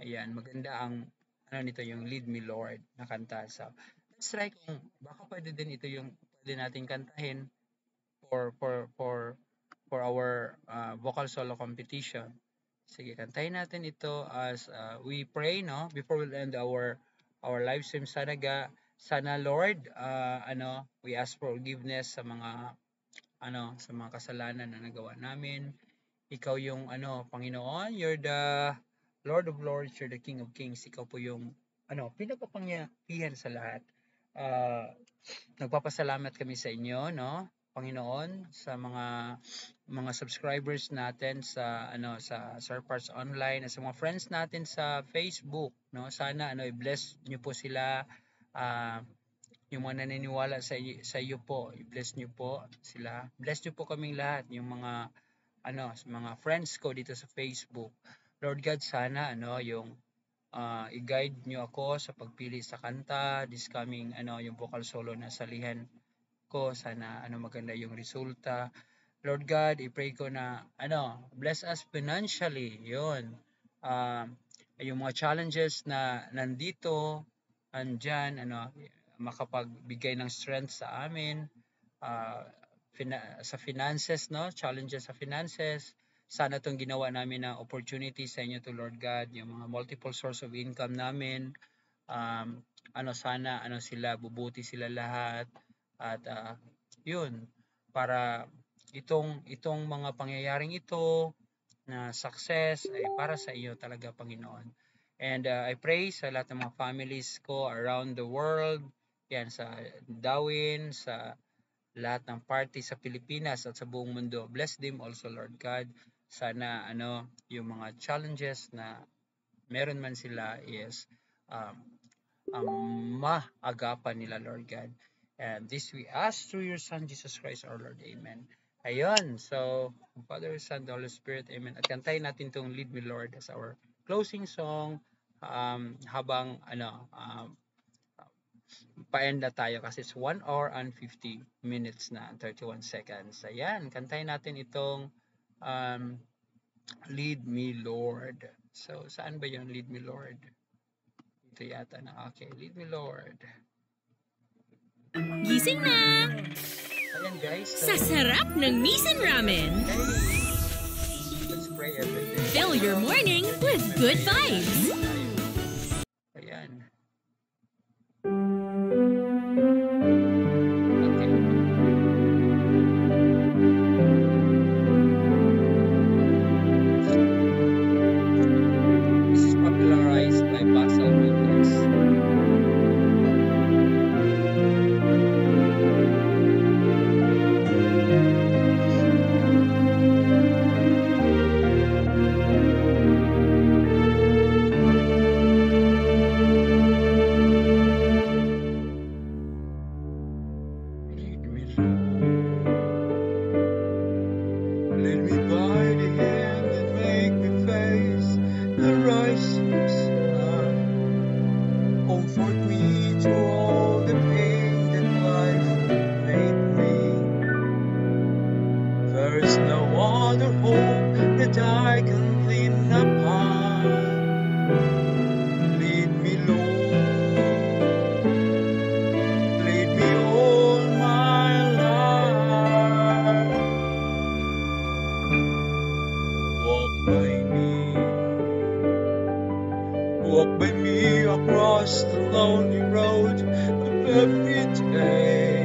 Ayan, maganda ang ano nito, yung Lead Me Lord na kanta. So, let's try kung baka pwede din ito yung pwede nating kantahin for our vocal solo competition. Sige, kantahin natin ito as we pray, no? Before we end our live stream, sana Lord, we ask for forgiveness sa mga sa mga kasalanan na nagawa namin. Ikaw yung Panginoon, you're the Lord of Lords, you're the King of Kings. Ikaw po yung pinakapangyarihan sa lahat. Nagpapasalamat kami sa inyo, no? Panginoon, sa mga subscribers natin sa Sir Parts Online at sa mga friends natin sa Facebook, no? Sana i-bless niyo po sila, yung mga naniniwala sa iyo po, i-bless niyo po sila. Bless niyo po kaming lahat, yung mga sa mga friends ko dito sa Facebook. Lord God, sana yung i-guide nyo ako sa pagpili sa kanta this coming yung vocal solo na salihan ko. Sana maganda yung resulta. Lord God, i-pray ko na bless us financially. Yun. Yung mga challenges na nandito, andyan, makapagbigay ng strength sa amin. Sa finances, no? Challenges sa finances. Sana itong ginawa namin na opportunity sa inyo to Lord God, yung mga multiple source of income namin. Sana sila, bubuti sila lahat. At yun, para itong mga pangyayaring ito na success ay para sa iyo talaga, Panginoon. And I pray sa lahat ng mga families ko around the world, yan sa Darwin, sa lahat ng party sa Pilipinas at sa buong mundo. Bless them also, Lord God. Sana yung mga challenges na meron man sila is maagapan nila, Lord God. And this we ask through your Son, Jesus Christ, our Lord. Amen. Ayun. So, Father, Son, the Holy Spirit. Amen. At kantayin natin itong Lead Me, Lord as our closing song habang pa-end na tayo kasi it's 1 hour and 50 minutes na 31 seconds. Ayan, kantayin natin itong Lead Me Lord. So, saan ba yun, Lead Me Lord? Ito yata na. Okay, Lead Me Lord. Gising na! Ayan guys. Sa sarap ng Nissan Ramen. Let's pray everything. Fill your morning with good vibes. Ayan. Walk by me across the lonely road of every day.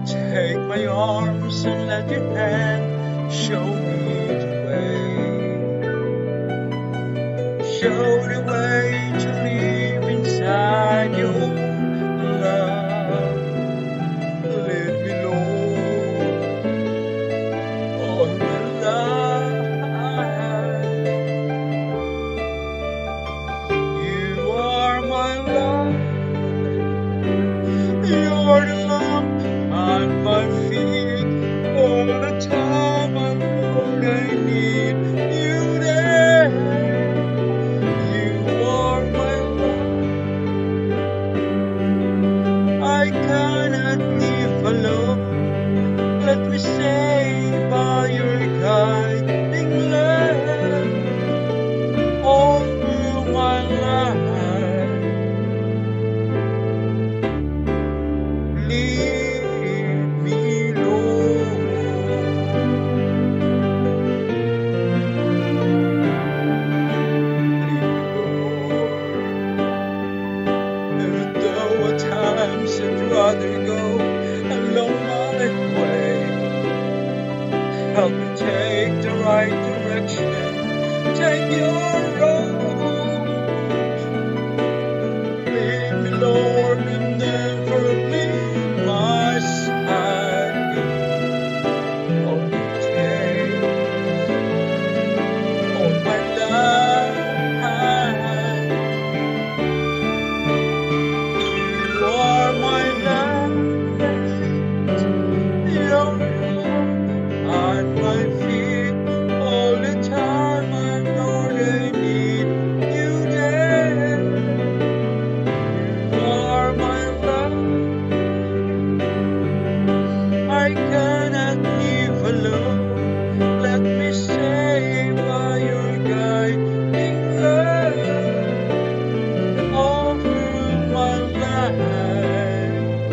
Take my arms and let your hand show me the way. Show the way to live inside your love. Lead me, Lord, all my life. You are my love. You're the lamp on my feet. All the time I Lord, I need you there. You are my life. Leave me alone. Even though at times I'd rather go along my way, help me take the right direction, take your road. Lead me, Lord, and never leave my side. Hold me tight all my life. You are my light, you're at my feet all the time. I Lord, I need you there. You are my love, I cannot live alone. Let me stay by your guiding love all through my life,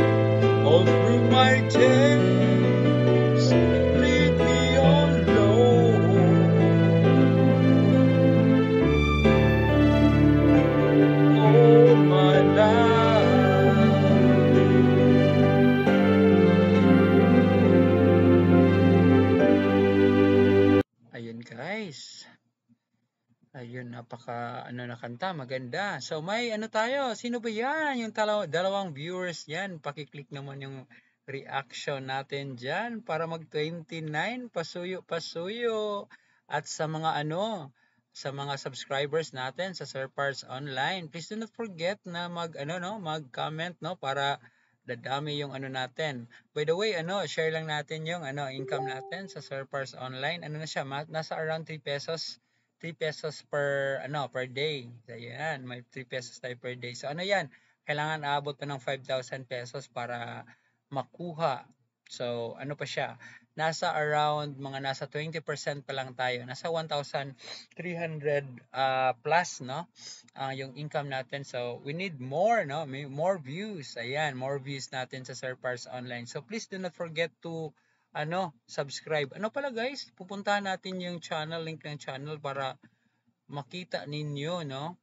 all through my days. Lead me on, all my life. Ayun guys. Ayun, napaka ano na kanta, maganda. So may ano tayo, sino ba yan? Yung dalawang viewers yan. Pakiclick naman yung reaction natin dyan para mag 29. Pasuyo. At sa mga ano, sa mga subscribers natin sa Sir Parts Online, please do not forget na mag-comment no para dadami yung ano natin. By the way, share lang natin yung income natin sa Sir Parts Online. Ano na siya, nasa around 3 pesos. 3 pesos per per day. So, yan, may 3 pesos tayo per day. So ano yan? Kailangan aabot pa ng 5,000 pesos para makuha. So ano pa siya? Nasa 20% pa lang tayo. Nasa 1,300 plus no? Yung income natin. So we need more no? May more views. Ayan, more views natin sa Sir Parts Online. So please do not forget to subscribe. Ano pala guys, pupuntahan natin yung channel, link ng channel para makita ninyo, no?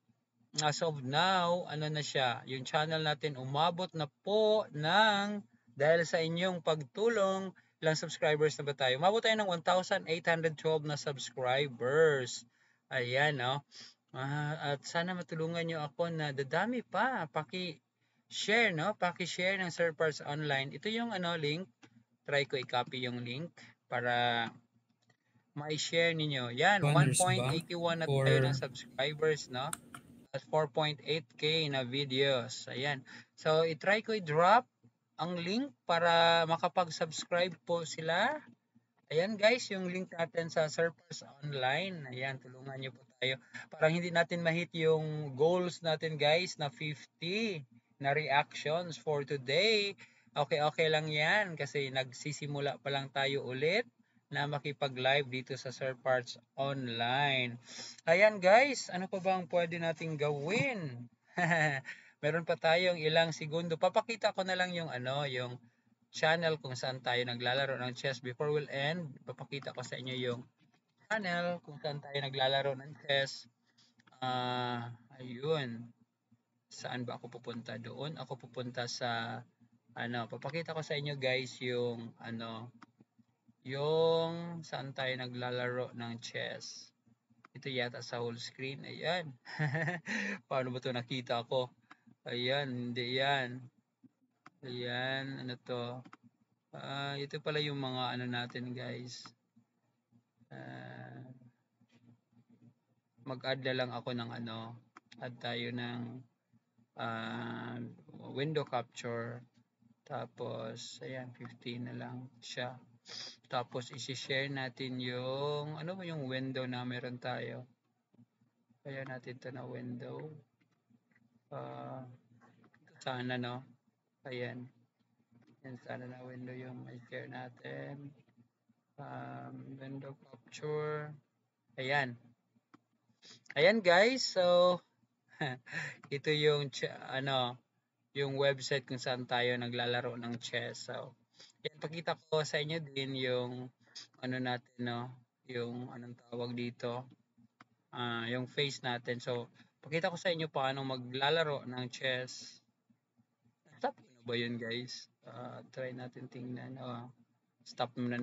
As of now, ano na siya, yung channel natin umabot na po ng, dahil sa inyong pagtulong, ilang subscribers na ba tayo? Umabot tayo ng 1,812 na subscribers. Ayan, no? At sana matulungan nyo ako na dadami pa. Paki-share, no? Paki-share ng Sir Parts Online. Ito yung link. Try ko i-copy yung link para ma-share ninyo. Yan, 1.81 na tayo ng subscribers, no? At 4.8k na videos. Ayan. So, i-try ko i-drop ang link para makapag-subscribe po sila. Ayan guys, yung link natin sa Sir Parts Online. Ayan, tulungan nyo po tayo. Parang hindi natin ma-hit yung goals natin guys na 50 na reactions for today. Okay lang yan kasi nagsisimula pa lang tayo ulit na makipag-live dito sa Sir Parts Online. Ayan guys, ano pa bang pwede nating gawin? Meron pa tayong ilang segundo. Papakita ko na lang yung yung channel kung saan tayo naglalaro ng chess before we'll end. Papakita ko sa inyo yung channel kung saan tayo naglalaro ng chess. Ayun. Saan ba ako pupunta? Doon ako pupunta sa papakita ko sa inyo guys yung yung saan tayo naglalaro ng chess. Ito yata sa whole screen. Ayan. Paano ba ito nakita ko? Ayan, hindi yan. Ayan, ano to? Ito pala yung mga natin guys. Mag-add na lang ako ng add tayo ng window capture. Tapos, ayan, 15 na lang siya. Tapos, isi-share natin yung, yung window na meron tayo. Kaya natin ito na window. Sana, no? Ayan. Yan, sana na window yung i-share natin. Window capture. Ayan. Ayan, guys. So, Ito yung yung website kung saan tayo naglalaro ng chess. So, yan, pakita ko sa inyo din yung natin, no? Yung anong tawag dito, yung face natin. So, pakita ko sa inyo paano maglalaro ng chess. Stop ko na ba yun, guys? Try natin tingnan. Stop muna